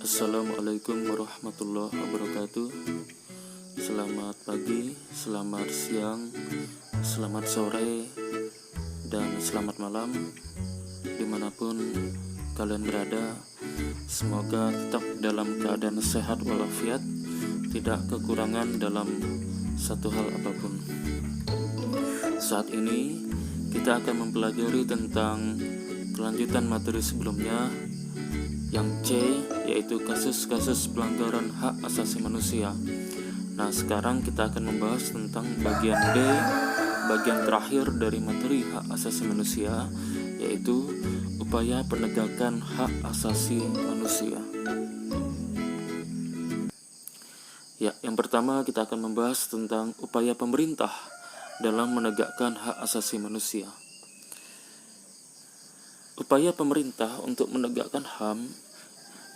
Assalamualaikum warahmatullahi wabarakatuh. Selamat pagi, selamat siang, selamat sore, dan selamat malam dimanapun kalian berada. Semoga tetap dalam keadaan sehat walafiat, tidak kekurangan dalam satu hal apapun. Saat ini kita akan mempelajari tentang kelanjutan materi sebelumnya, yang C, yaitu kasus-kasus pelanggaran hak asasi manusia. Nah, sekarang kita akan membahas tentang bagian D, bagian terakhir dari materi hak asasi manusia, yaitu upaya penegakan hak asasi manusia. Ya, yang pertama kita akan membahas tentang upaya pemerintah dalam menegakkan hak asasi manusia. Upaya pemerintah untuk menegakkan HAM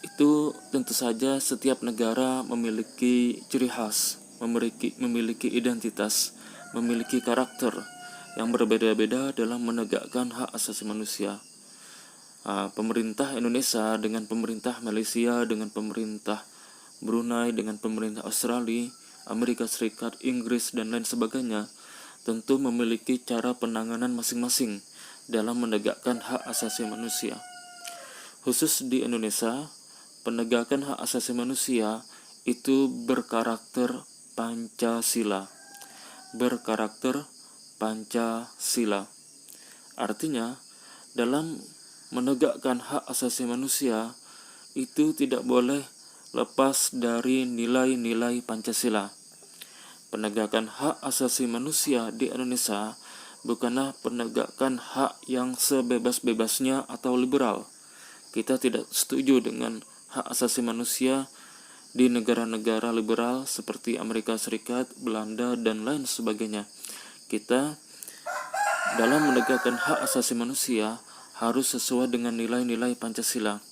itu tentu saja setiap negara memiliki ciri khas, memiliki identitas, memiliki karakter yang berbeda-beda dalam menegakkan hak asasi manusia. Pemerintah Indonesia dengan pemerintah Malaysia, dengan pemerintah Brunei, dengan pemerintah Australia, Amerika Serikat, Inggris, dan lain sebagainya tentu memiliki cara penanganan masing-masing dalam menegakkan hak asasi manusia. Khusus di Indonesia, penegakan hak asasi manusia itu berkarakter Pancasila. Artinya, dalam menegakkan hak asasi manusia itu tidak boleh lepas dari nilai-nilai Pancasila. Penegakan hak asasi manusia di Indonesia bukanlah penegakan hak yang sebebas-bebasnya atau liberal. Kita tidak setuju dengan hak asasi manusia di negara-negara liberal seperti Amerika Serikat, Belanda, dan lain sebagainya. Kita dalam menegakkan hak asasi manusia harus sesuai dengan nilai-nilai Pancasila.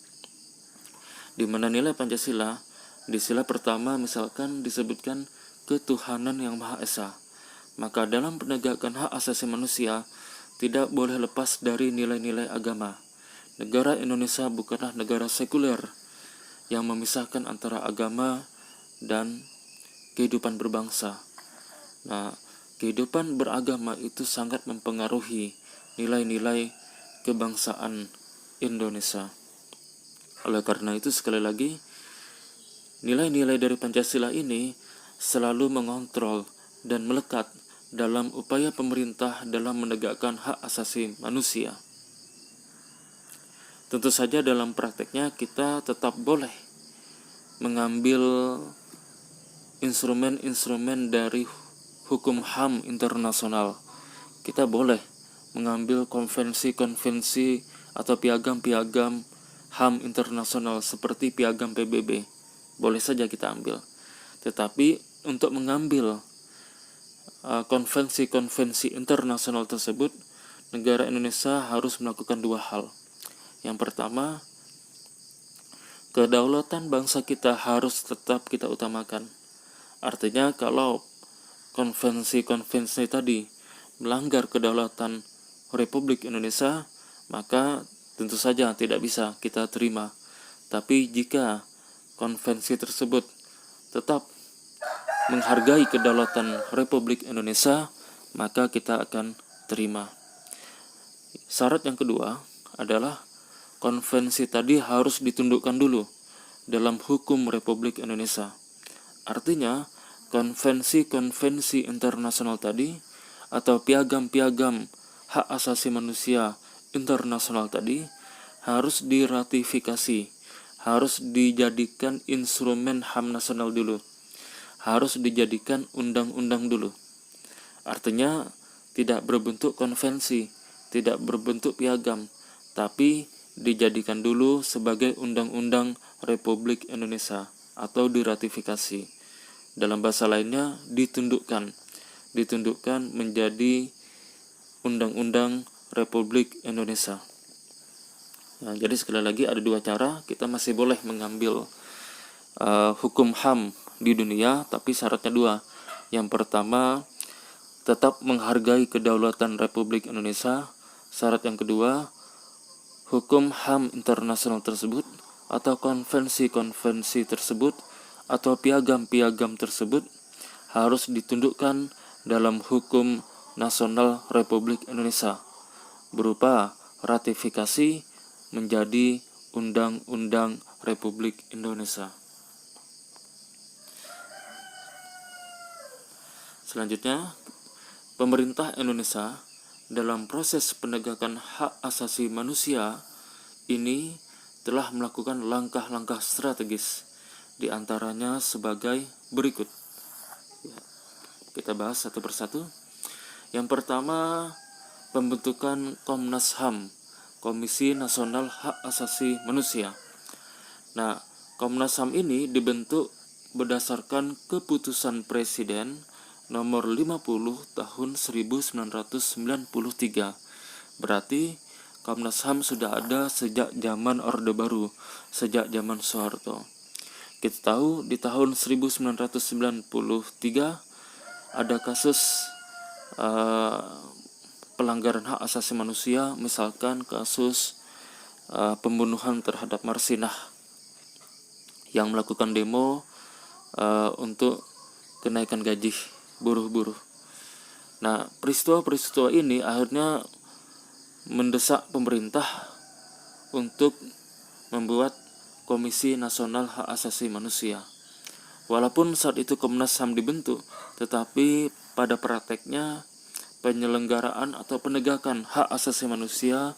Di mana nilai Pancasila, di sila pertama misalkan disebutkan ketuhanan yang Maha Esa. Maka dalam penegakan hak asasi manusia tidak boleh lepas dari nilai-nilai agama. Negara Indonesia bukanlah negara sekuler yang memisahkan antara agama dan kehidupan berbangsa. Nah, kehidupan beragama itu sangat mempengaruhi nilai-nilai kebangsaan Indonesia. Oleh karena itu, sekali lagi, nilai-nilai dari Pancasila ini selalu mengontrol dan melekat dalam upaya pemerintah dalam menegakkan hak asasi manusia. Tentu saja dalam prakteknya kita tetap boleh mengambil instrumen-instrumen dari hukum HAM internasional. Kita boleh mengambil konvensi-konvensi atau piagam-piagam HAM internasional seperti piagam PBB. Boleh saja kita ambil. Tetapi untuk mengambil konvensi-konvensi internasional tersebut, negara Indonesia harus melakukan dua hal. Yang pertama, kedaulatan bangsa kita harus tetap kita utamakan. Artinya kalau konvensi-konvensi tadi melanggar kedaulatan Republik Indonesia, maka tentu saja tidak bisa kita terima. Tapi jika konvensi tersebut tetap menghargai kedaulatan Republik Indonesia, maka kita akan terima. Syarat yang kedua adalah konvensi tadi harus ditundukkan dulu dalam hukum Republik Indonesia. Artinya, konvensi-konvensi internasional tadi atau piagam-piagam hak asasi manusia internasional tadi harus diratifikasi, harus dijadikan instrumen HAM nasional dulu, harus dijadikan undang-undang dulu. Artinya tidak berbentuk konvensi, tidak berbentuk piagam, tapi dijadikan dulu sebagai undang-undang Republik Indonesia atau diratifikasi. Dalam bahasa lainnya ditundukkan menjadi undang-undang Republik Indonesia. Nah, jadi sekali lagi ada dua cara kita masih boleh mengambil hukum HAM di dunia, tapi syaratnya dua. Yang pertama, tetap menghargai kedaulatan Republik Indonesia. Syarat yang kedua, hukum HAM internasional tersebut atau konvensi-konvensi tersebut atau piagam-piagam tersebut harus ditundukkan dalam hukum nasional Republik Indonesia berupa ratifikasi menjadi Undang-Undang Republik Indonesia. Selanjutnya, pemerintah Indonesia dalam proses penegakan hak asasi manusia ini telah melakukan langkah-langkah strategis, di antaranya sebagai berikut. Kita bahas satu persatu. Yang pertama, pembentukan Komnas HAM, Komisi Nasional Hak Asasi Manusia. Nah, Komnas HAM ini dibentuk berdasarkan keputusan Presiden nomor 50 tahun 1993. Berarti Komnas HAM sudah ada sejak zaman Orde Baru, sejak zaman Soeharto. Kita tahu di tahun 1993 ada kasus pelanggaran hak asasi manusia, misalkan kasus pembunuhan terhadap Marsinah yang melakukan demo untuk kenaikan gaji buruh-buruh. Nah, peristiwa-peristiwa ini akhirnya mendesak pemerintah untuk membuat Komisi Nasional Hak Asasi Manusia. Walaupun saat itu Komnas HAM dibentuk, tetapi pada prakteknya penyelenggaraan atau penegakan hak asasi manusia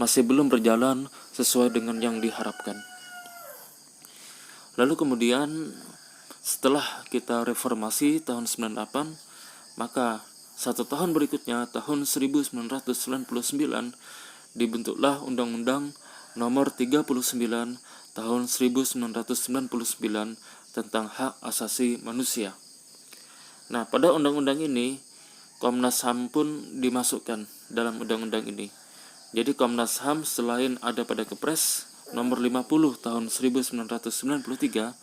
masih belum berjalan sesuai dengan yang diharapkan. Lalu kemudian setelah kita reformasi tahun 98, maka satu tahun berikutnya tahun 1999 dibentuklah Undang-Undang Nomor 39 tahun 1999 tentang hak asasi manusia. Nah, pada undang-undang ini Komnas HAM pun dimasukkan dalam undang-undang ini. Jadi Komnas HAM selain ada pada Kepres nomor 50 tahun 1993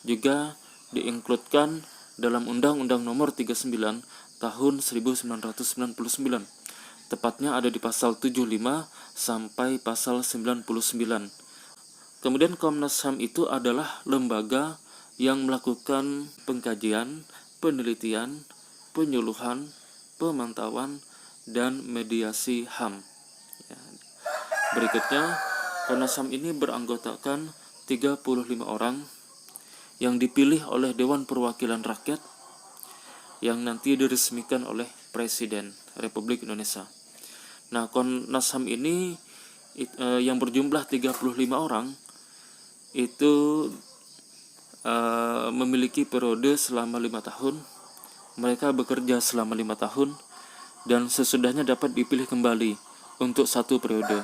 juga diinkludkan dalam Undang-Undang Nomor 39 tahun 1999. Tepatnya ada di pasal 75 sampai pasal 99. Kemudian Komnas HAM itu adalah lembaga yang melakukan pengkajian, penelitian, penyuluhan, pemantauan, dan mediasi HAM. Berikutnya, Komnas HAM ini beranggotakan 35 orang yang dipilih oleh Dewan Perwakilan Rakyat yang nanti diresmikan oleh Presiden Republik Indonesia. Nah, Komnas HAM ini yang berjumlah 35 orang itu memiliki periode selama 5 tahun. Mereka bekerja selama 5 tahun dan sesudahnya dapat dipilih kembali untuk 1 periode.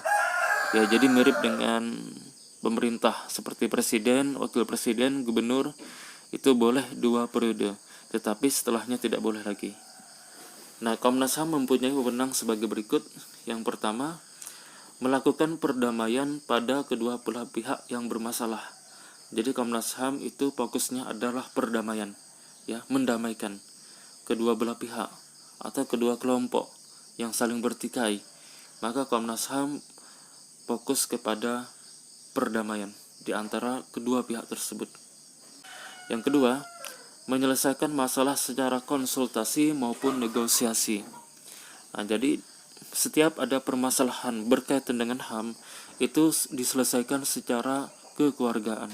Ya, jadi mirip dengan pemerintah seperti presiden, wakil presiden, gubernur itu boleh 2 periode, tetapi setelahnya tidak boleh lagi. Nah, Komnas HAM mempunyai wewenang sebagai berikut. Yang pertama, melakukan perdamaian pada kedua belah pihak yang bermasalah. Jadi Komnas HAM itu fokusnya adalah perdamaian, ya, mendamaikan kedua belah pihak atau kedua kelompok yang saling bertikai. Maka Komnas HAM fokus kepada perdamaian di antara kedua pihak tersebut. Yang kedua, menyelesaikan masalah secara konsultasi maupun negosiasi. Nah, jadi setiap ada permasalahan berkaitan dengan HAM itu diselesaikan secara kekeluargaan,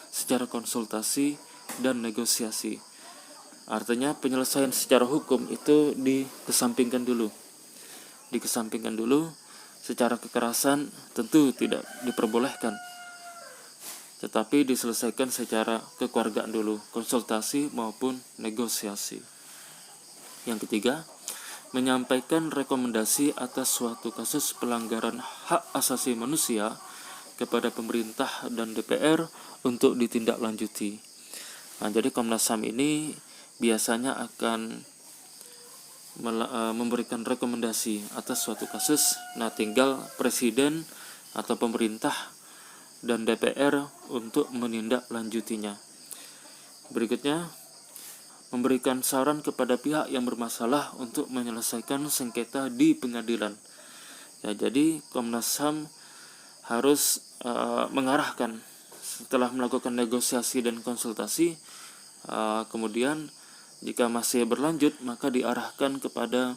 secara konsultasi dan negosiasi. Artinya penyelesaian secara hukum itu dikesampingkan dulu. Secara kekerasan tentu tidak diperbolehkan, tetapi diselesaikan secara kekeluargaan dulu, konsultasi maupun negosiasi. Yang ketiga, menyampaikan rekomendasi atas suatu kasus pelanggaran hak asasi manusia kepada pemerintah dan DPR untuk ditindaklanjuti. Nah, jadi Komnas HAM ini biasanya akan memberikan rekomendasi atas suatu kasus. Nah, tinggal presiden atau pemerintah dan DPR untuk menindaklanjutinya. Berikutnya, memberikan saran kepada pihak yang bermasalah untuk menyelesaikan sengketa di pengadilan. Ya, jadi Komnas HAM harus mengarahkan setelah melakukan negosiasi dan konsultasi, kemudian jika masih berlanjut maka diarahkan kepada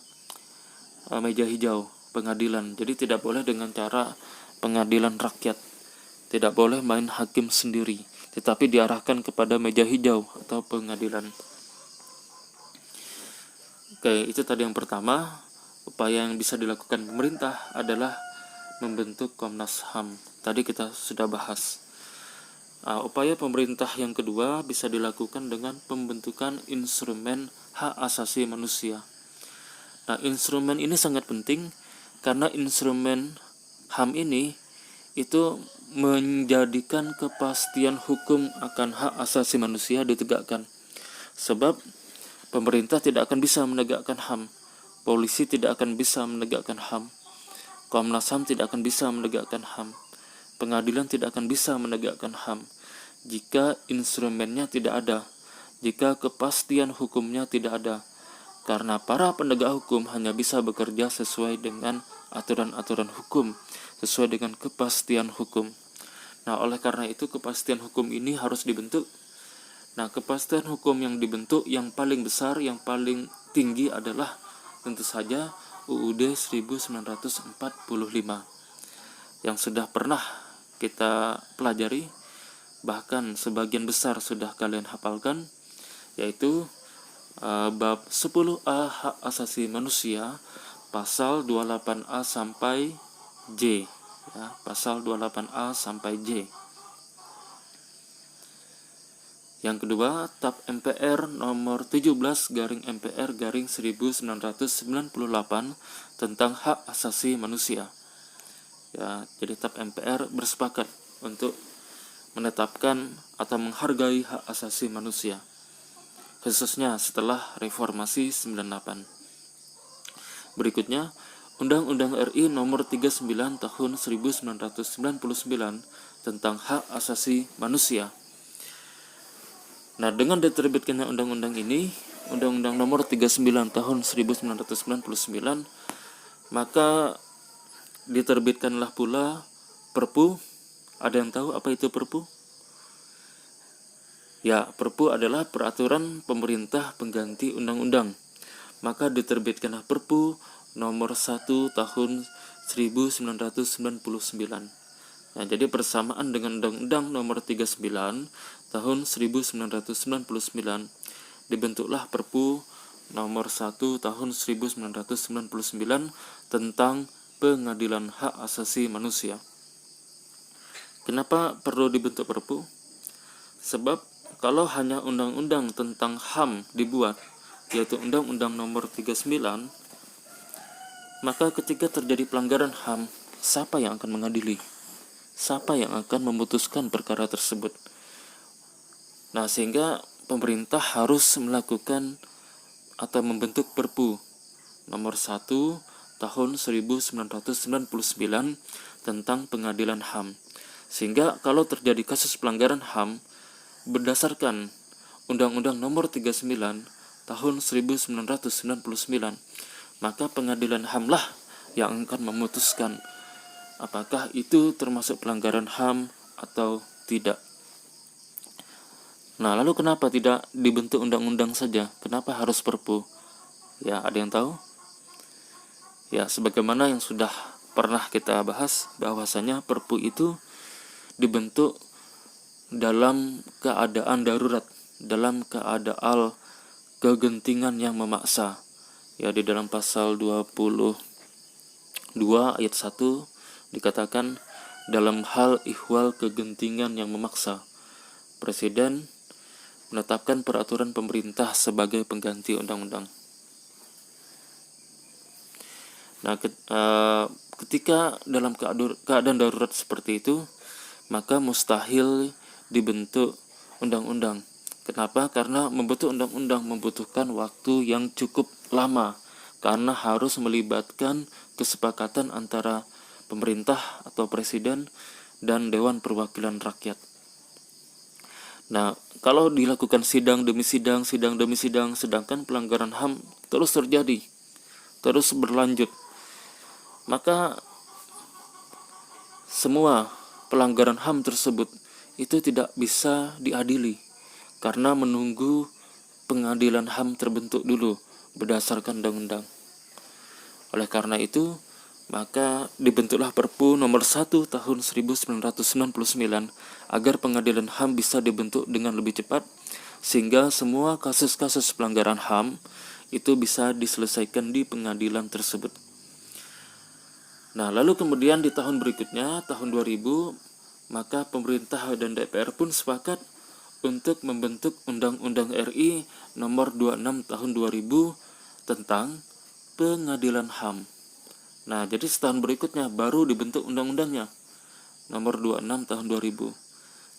meja hijau pengadilan. Jadi tidak boleh dengan cara pengadilan rakyat, tidak boleh main hakim sendiri, tetapi diarahkan kepada meja hijau atau pengadilan. Oke, itu tadi yang pertama. Upaya yang bisa dilakukan pemerintah adalah membentuk Komnas HAM. Tadi kita sudah bahas. Upaya pemerintah yang kedua bisa dilakukan dengan pembentukan instrumen hak asasi manusia. Nah, instrumen ini sangat penting karena instrumen HAM ini itu menjadikan kepastian hukum akan hak asasi manusia ditegakkan. Sebab pemerintah tidak akan bisa menegakkan HAM, polisi tidak akan bisa menegakkan HAM, Komnas HAM tidak akan bisa menegakkan HAM, pengadilan tidak akan bisa menegakkan HAM jika instrumennya tidak ada, jika kepastian hukumnya tidak ada. Karena para penegak hukum hanya bisa bekerja sesuai dengan aturan-aturan hukum, sesuai dengan kepastian hukum. Nah, oleh karena itu kepastian hukum ini harus dibentuk. Nah, kepastian hukum yang dibentuk yang paling besar, yang paling tinggi adalah tentu saja UUD 1945 yang sudah pernah kita pelajari, bahkan sebagian besar sudah kalian hafalkan, yaitu bab 10A hak asasi manusia pasal 28A sampai J, ya, pasal 28A sampai J. Yang kedua, TAP MPR nomor 17/MPR/1998 tentang hak asasi manusia. Ya, jadi TAP MPR bersepakat untuk menetapkan atau menghargai hak asasi manusia, khususnya setelah reformasi 98. Berikutnya, Undang-Undang RI nomor 39 tahun 1999 tentang hak asasi manusia. Nah, dengan diterbitkannya undang-undang ini, Undang-Undang nomor 39 tahun 1999, maka diterbitkanlah pula Perpu. Ada yang tahu apa itu Perpu? Ya, Perpu adalah peraturan pemerintah pengganti undang-undang. Maka diterbitkanlah Perpu nomor 1 tahun 1999. Nah, jadi bersamaan dengan Undang-Undang nomor 39 tahun 1999, dibentuklah Perpu nomor 1 tahun 1999 tentang Pengadilan Hak Asasi Manusia. Kenapa perlu dibentuk Perpu? Sebab kalau hanya undang-undang tentang HAM dibuat, yaitu Undang-Undang nomor 39, maka ketika terjadi pelanggaran HAM, siapa yang akan mengadili? Siapa yang akan memutuskan perkara tersebut? Nah, sehingga pemerintah harus melakukan atau membentuk Perpu nomor 1 tahun 1999 tentang pengadilan HAM. Sehingga kalau terjadi kasus pelanggaran HAM berdasarkan Undang-Undang nomor 39 tahun 1999, maka pengadilan HAM lah yang akan memutuskan apakah itu termasuk pelanggaran HAM atau tidak. Nah, lalu kenapa tidak dibentuk undang-undang saja? Kenapa harus Perpu? Ya, ada yang tahu? Ya, sebagaimana yang sudah pernah kita bahas, bahwasanya Perpu itu dibentuk dalam keadaan darurat, dalam keadaan kegentingan yang memaksa. Ya, di dalam pasal 22 ayat 1 dikatakan dalam hal ihwal kegentingan yang memaksa, Presiden menetapkan peraturan pemerintah sebagai pengganti undang-undang. Nah, ketika dalam keadaan darurat seperti itu, maka mustahil dibentuk undang-undang. Kenapa? Karena membentuk undang-undang membutuhkan waktu yang cukup lama, karena harus melibatkan kesepakatan antara pemerintah atau presiden dan Dewan Perwakilan Rakyat. Nah, kalau dilakukan sidang demi sidang, sedangkan pelanggaran HAM terus terjadi, terus berlanjut, maka semua pelanggaran HAM tersebut itu tidak bisa diadili karena menunggu pengadilan HAM terbentuk dulu berdasarkan undang-undang. Oleh karena itu, maka dibentuklah Perpu nomor 1 tahun 1999 agar pengadilan HAM bisa dibentuk dengan lebih cepat sehingga semua kasus-kasus pelanggaran HAM itu bisa diselesaikan di pengadilan tersebut. Nah, lalu kemudian di tahun berikutnya, tahun 2000, maka pemerintah dan DPR pun sepakat untuk membentuk Undang-Undang RI nomor 26 tahun 2000 tentang pengadilan HAM. Nah, jadi setahun berikutnya baru dibentuk undang-undangnya nomor 26 tahun 2000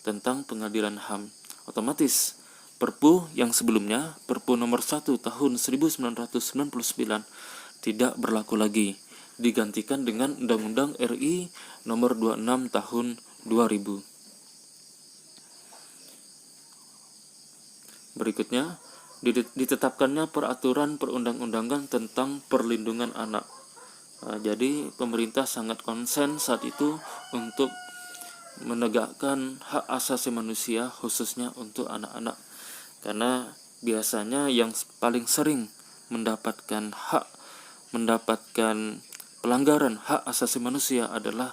tentang pengadilan HAM. Otomatis Perpu yang sebelumnya, Perpu nomor 1 tahun 1999 tidak berlaku lagi, digantikan dengan Undang-Undang RI nomor 26 tahun 2000. Berikutnya, ditetapkannya peraturan perundang-undangan tentang perlindungan anak. Nah, jadi pemerintah sangat konsen saat itu untuk menegakkan hak asasi manusia khususnya untuk anak-anak. Karena biasanya yang paling sering mendapatkan pelanggaran hak asasi manusia adalah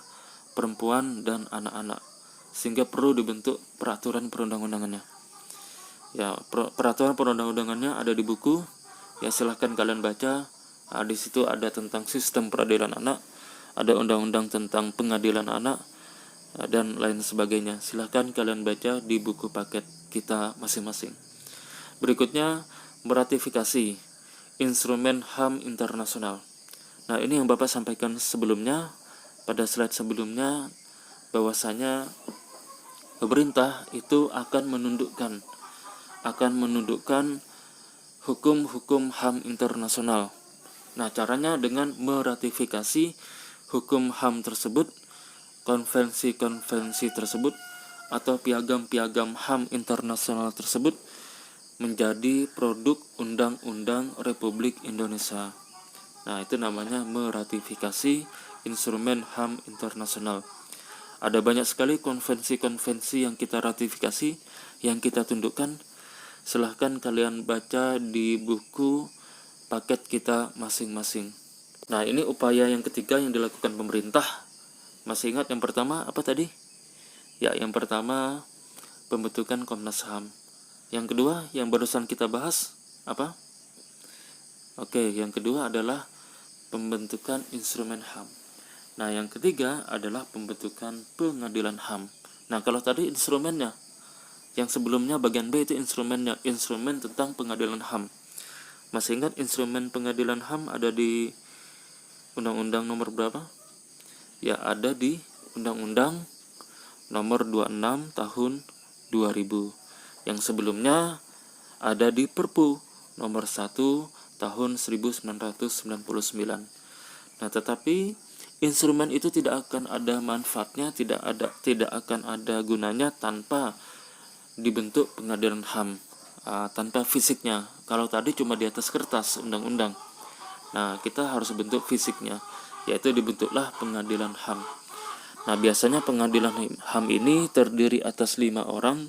perempuan dan anak-anak. Sehingga perlu dibentuk peraturan perundang-undangannya. Ya, peraturan perundang-undangannya ada di buku. Ya, silahkan kalian baca. Nah, di situ ada tentang sistem peradilan anak, ada undang-undang tentang pengadilan anak, dan lain sebagainya. Silahkan kalian baca di buku paket kita masing-masing. Berikutnya, meratifikasi instrumen HAM internasional. Nah, ini yang Bapak sampaikan sebelumnya, pada slide sebelumnya, bahwasanya pemerintah itu akan menundukkan hukum-hukum HAM internasional. Nah, caranya dengan meratifikasi hukum HAM tersebut, konvensi-konvensi tersebut, atau piagam-piagam HAM internasional tersebut menjadi produk Undang-Undang Republik Indonesia. Nah, itu namanya meratifikasi instrumen HAM internasional. Ada banyak sekali konvensi-konvensi yang kita ratifikasi, yang kita tundukkan. Silahkan kalian baca di buku paket kita masing-masing. Nah, ini upaya yang ketiga yang dilakukan pemerintah. Masih ingat yang pertama apa tadi? Ya, yang pertama pembentukan Komnas HAM. Yang kedua yang barusan kita bahas apa? Oke, yang kedua adalah pembentukan instrumen HAM. Nah, yang ketiga adalah pembentukan pengadilan HAM. Nah, kalau tadi instrumennya, yang sebelumnya bagian B itu instrumennya, instrumen tentang pengadilan HAM. Masih ingat instrumen pengadilan HAM ada di Undang-Undang nomor berapa? Ya, ada di Undang-Undang nomor 26 tahun 2000. Yang sebelumnya ada di Perpu nomor 1 tahun 1999. Nah, tetapi instrumen itu tidak akan ada manfaatnya, tidak akan ada gunanya tanpa dibentuk pengadilan HAM, tanpa fisiknya. Kalau tadi cuma di atas kertas undang-undang. Nah, kita harus bentuk fisiknya, yaitu dibentuklah pengadilan HAM. Nah, biasanya pengadilan HAM ini terdiri atas 5 orang.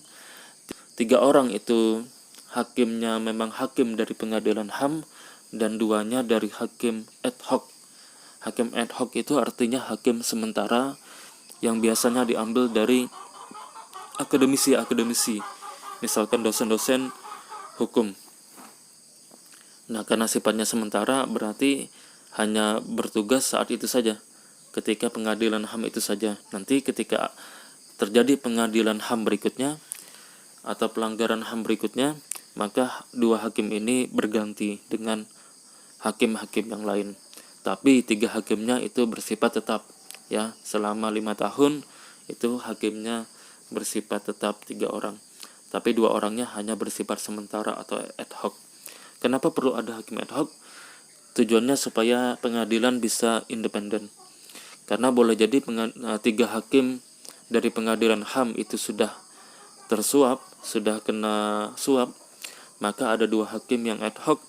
3 orang itu hakimnya memang hakim dari pengadilan HAM dan 2-nya dari hakim ad hoc. Hakim ad hoc itu artinya hakim sementara yang biasanya diambil dari akademisi, misalkan dosen-dosen hukum. Nah, karena sifatnya sementara berarti hanya bertugas saat itu saja, ketika pengadilan HAM itu saja. Nanti ketika terjadi pengadilan HAM berikutnya atau pelanggaran HAM berikutnya, maka 2 hakim ini berganti dengan hakim-hakim yang lain. Tapi 3 hakimnya itu bersifat tetap, ya, selama 5 tahun itu hakimnya bersifat tetap 3 orang. Tapi 2 orangnya hanya bersifat sementara atau ad hoc. Kenapa perlu ada hakim ad hoc? Tujuannya supaya pengadilan bisa independen. Karena boleh jadi 3 hakim dari pengadilan HAM itu sudah tersuap, sudah kena suap, maka ada 2 hakim yang ad hoc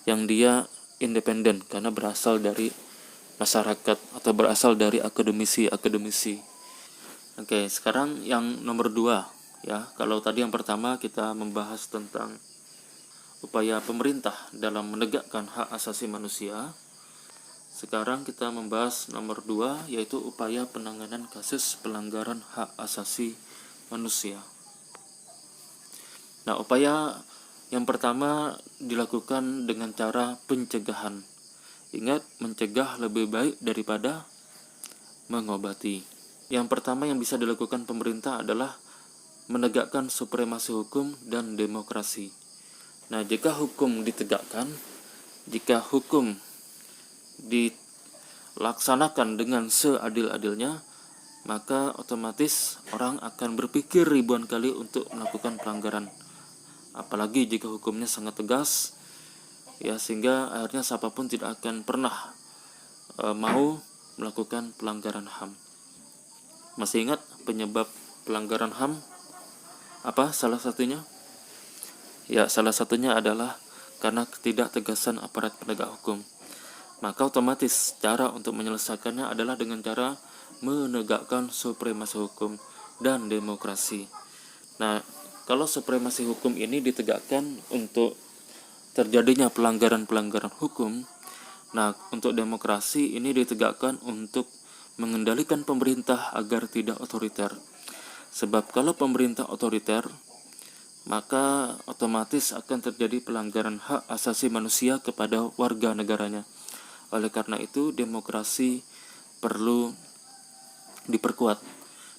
yang dia independen karena berasal dari masyarakat atau berasal dari akademisi. Oke, sekarang yang nomor 2 ya. Kalau tadi yang pertama kita membahas tentang upaya pemerintah dalam menegakkan hak asasi manusia. Sekarang kita membahas nomor 2, yaitu upaya penanganan kasus pelanggaran hak asasi manusia. Nah, upaya yang pertama dilakukan dengan cara pencegahan. Ingat, mencegah lebih baik daripada mengobati. Yang pertama yang bisa dilakukan pemerintah adalah menegakkan supremasi hukum dan demokrasi. Nah, jika hukum ditegakkan, jika hukum dilaksanakan dengan seadil-adilnya, maka otomatis orang akan berpikir ribuan kali untuk melakukan pelanggaran. Apalagi jika hukumnya sangat tegas, ya, sehingga akhirnya siapapun tidak akan pernah mau melakukan pelanggaran HAM. Masih ingat penyebab pelanggaran HAM apa salah satunya? Ya, salah satunya adalah karena ketidaktegasan aparat penegak hukum. Maka otomatis cara untuk menyelesaikannya adalah dengan cara menegakkan supremasi hukum dan demokrasi. Nah, kalau supremasi hukum ini ditegakkan untuk terjadinya pelanggaran-pelanggaran hukum, nah, untuk demokrasi ini ditegakkan untuk mengendalikan pemerintah agar tidak otoriter. Sebab kalau pemerintah otoriter, maka otomatis akan terjadi pelanggaran hak asasi manusia kepada warga negaranya. Oleh karena itu, demokrasi perlu diperkuat.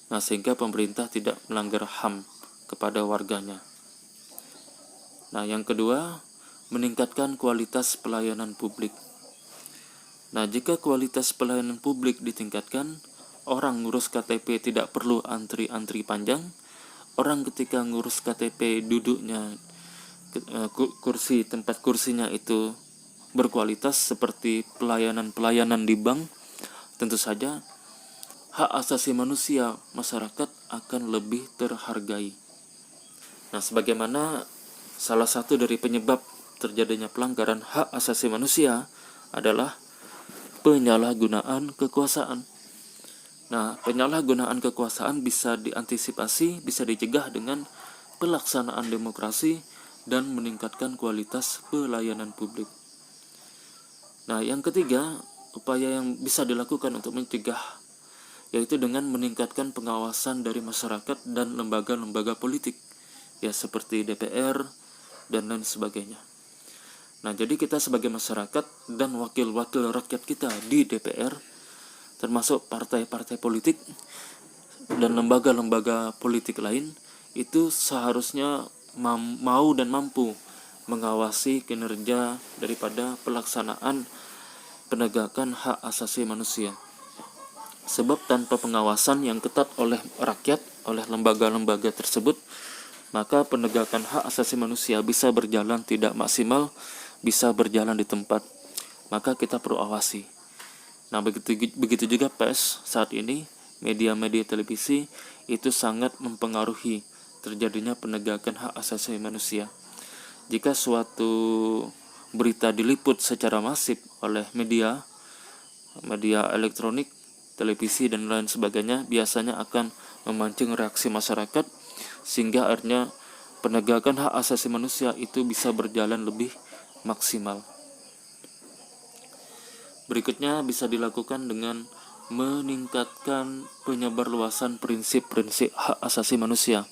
Nah, sehingga pemerintah tidak melanggar HAM kepada warganya. Nah, yang kedua, meningkatkan kualitas pelayanan publik. Nah, jika kualitas pelayanan publik ditingkatkan, orang ngurus KTP tidak perlu antri-antri panjang. Orang ketika ngurus KTP duduknya, tempat kursinya itu berkualitas seperti pelayanan-pelayanan di bank, tentu saja hak asasi manusia masyarakat akan lebih terhargai. Nah, sebagaimana salah satu dari penyebab terjadinya pelanggaran hak asasi manusia adalah penyalahgunaan kekuasaan. Nah, penyalahgunaan kekuasaan bisa diantisipasi, bisa dicegah dengan pelaksanaan demokrasi dan meningkatkan kualitas pelayanan publik. Nah, yang ketiga, upaya yang bisa dilakukan untuk mencegah, yaitu dengan meningkatkan pengawasan dari masyarakat dan lembaga-lembaga politik, ya, seperti DPR dan lain sebagainya. Nah, jadi kita sebagai masyarakat dan wakil-wakil rakyat kita di DPR, termasuk partai-partai politik dan lembaga-lembaga politik lain, itu seharusnya mau dan mampu mengawasi kinerja daripada pelaksanaan penegakan hak asasi manusia. Sebab tanpa pengawasan yang ketat oleh rakyat, oleh lembaga-lembaga tersebut, maka penegakan hak asasi manusia bisa berjalan tidak maksimal, bisa berjalan di tempat. Maka kita perlu awasi. Nah, begitu juga pers saat ini, media-media televisi itu sangat mempengaruhi terjadinya penegakan hak asasi manusia. Jika suatu berita diliput secara masif oleh media elektronik, televisi dan lain sebagainya, biasanya akan memancing reaksi masyarakat, sehingga akhirnya penegakan hak asasi manusia itu bisa berjalan lebih maksimal. Berikutnya bisa dilakukan dengan meningkatkan penyebarluasan prinsip-prinsip hak asasi manusia.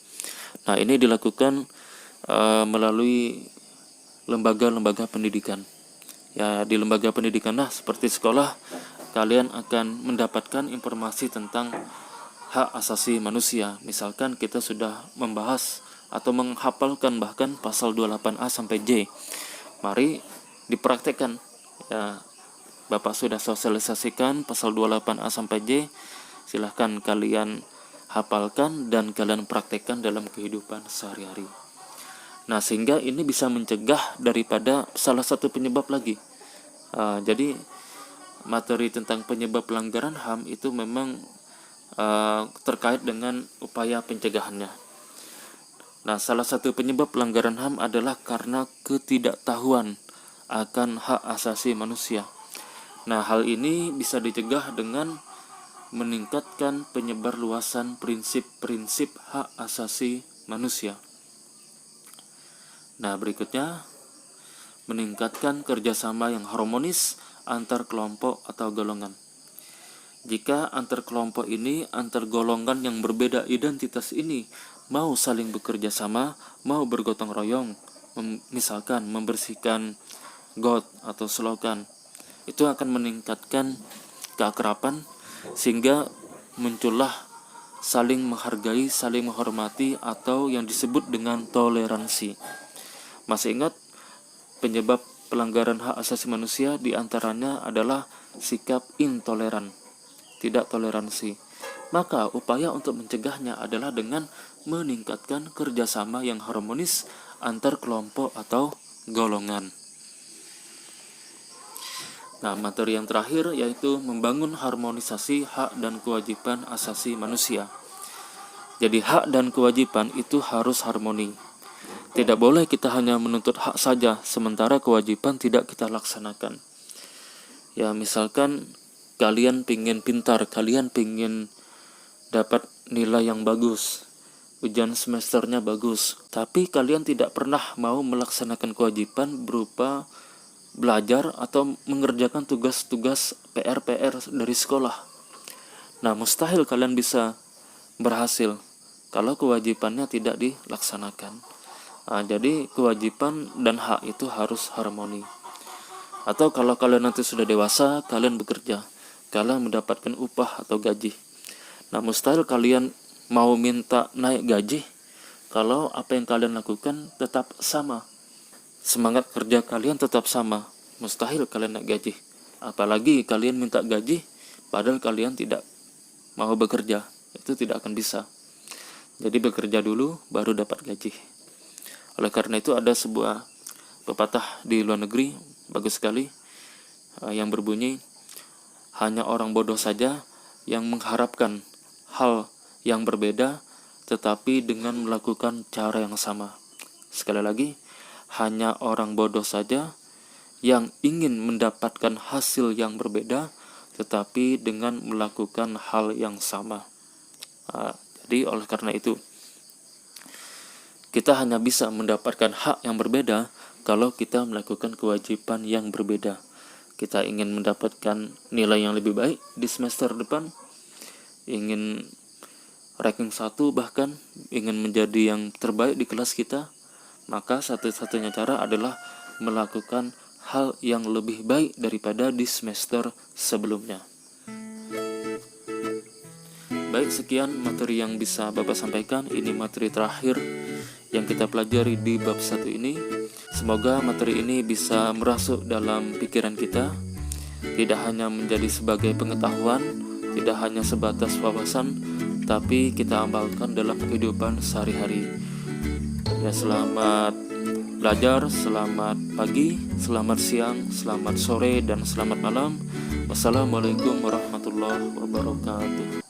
Nah, ini dilakukan melalui lembaga-lembaga pendidikan. Ya, di lembaga pendidikan seperti sekolah, kalian akan mendapatkan informasi tentang hak asasi manusia. Misalkan kita sudah membahas atau menghafalkan bahkan pasal 28A sampai J. Mari dipraktekkan. Ya, Bapak sudah sosialisasikan pasal 28A sampai J. Silahkan kalian hafalkan dan kalian praktekkan dalam kehidupan sehari-hari. Nah, sehingga ini bisa mencegah daripada salah satu penyebab lagi. Jadi materi tentang penyebab pelanggaran HAM itu memang terkait dengan upaya pencegahannya. Nah, salah satu penyebab pelanggaran HAM adalah karena ketidaktahuan akan hak asasi manusia. Nah, hal ini bisa dicegah dengan meningkatkan penyebarluasan prinsip-prinsip hak asasi manusia. Nah, berikutnya, meningkatkan kerjasama yang harmonis antar kelompok atau golongan. Jika antar kelompok ini, antar golongan yang berbeda identitas ini mau saling bekerja sama, mau bergotong royong, misalkan membersihkan got atau selokan, itu akan meningkatkan keakraban sehingga muncullah saling menghargai, saling menghormati, atau yang disebut dengan toleransi. Masih ingat penyebab pelanggaran hak asasi manusia diantaranya adalah sikap intoleran, tidak toleransi. Maka upaya untuk mencegahnya adalah dengan meningkatkan kerjasama yang harmonis antar kelompok atau golongan. Nah, materi yang terakhir yaitu membangun harmonisasi hak dan kewajiban asasi manusia. Jadi hak dan kewajiban itu harus harmoni. Tidak boleh kita hanya menuntut hak saja, sementara kewajiban tidak kita laksanakan. Ya, misalkan kalian pingin pintar, kalian pingin dapat nilai yang bagus, ujian semesternya bagus, tapi kalian tidak pernah mau melaksanakan kewajiban berupa belajar atau mengerjakan tugas-tugas PR dari sekolah. Nah, mustahil kalian bisa berhasil kalau kewajibannya tidak dilaksanakan. Nah, jadi kewajiban dan hak itu harus harmoni. Atau kalau kalian nanti sudah dewasa, kalian bekerja, kalian mendapatkan upah atau gaji. Nah, mustahil kalian mau minta naik gaji kalau apa yang kalian lakukan tetap sama. Semangat kerja kalian tetap sama. Mustahil kalian naik gaji. Apalagi kalian minta gaji padahal kalian tidak mau bekerja. Itu tidak akan bisa. Jadi bekerja dulu baru dapat gaji. Oleh karena itu ada sebuah pepatah di luar negeri bagus sekali yang berbunyi, hanya orang bodoh saja yang mengharapkan hal yang berbeda tetapi dengan melakukan cara yang sama. Sekali lagi, hanya orang bodoh saja yang ingin mendapatkan hasil yang berbeda tetapi dengan melakukan hal yang sama. Jadi oleh karena itu kita hanya bisa mendapatkan hak yang berbeda kalau kita melakukan kewajiban yang berbeda. Kita ingin mendapatkan nilai yang lebih baik di semester depan, ingin ranking 1, bahkan ingin menjadi yang terbaik di kelas kita, maka satu-satunya cara adalah melakukan hal yang lebih baik daripada di semester sebelumnya. Baik, sekian materi yang bisa Bapak sampaikan. Ini materi terakhir yang kita pelajari di bab 1 ini. Semoga materi ini bisa merasuk dalam pikiran kita, tidak hanya menjadi sebagai pengetahuan, tidak hanya sebatas wawasan, tapi kita amalkan dalam kehidupan sehari-hari. Ya, selamat belajar, selamat pagi, selamat siang, selamat sore, dan selamat malam. Wassalamualaikum warahmatullahi wabarakatuh.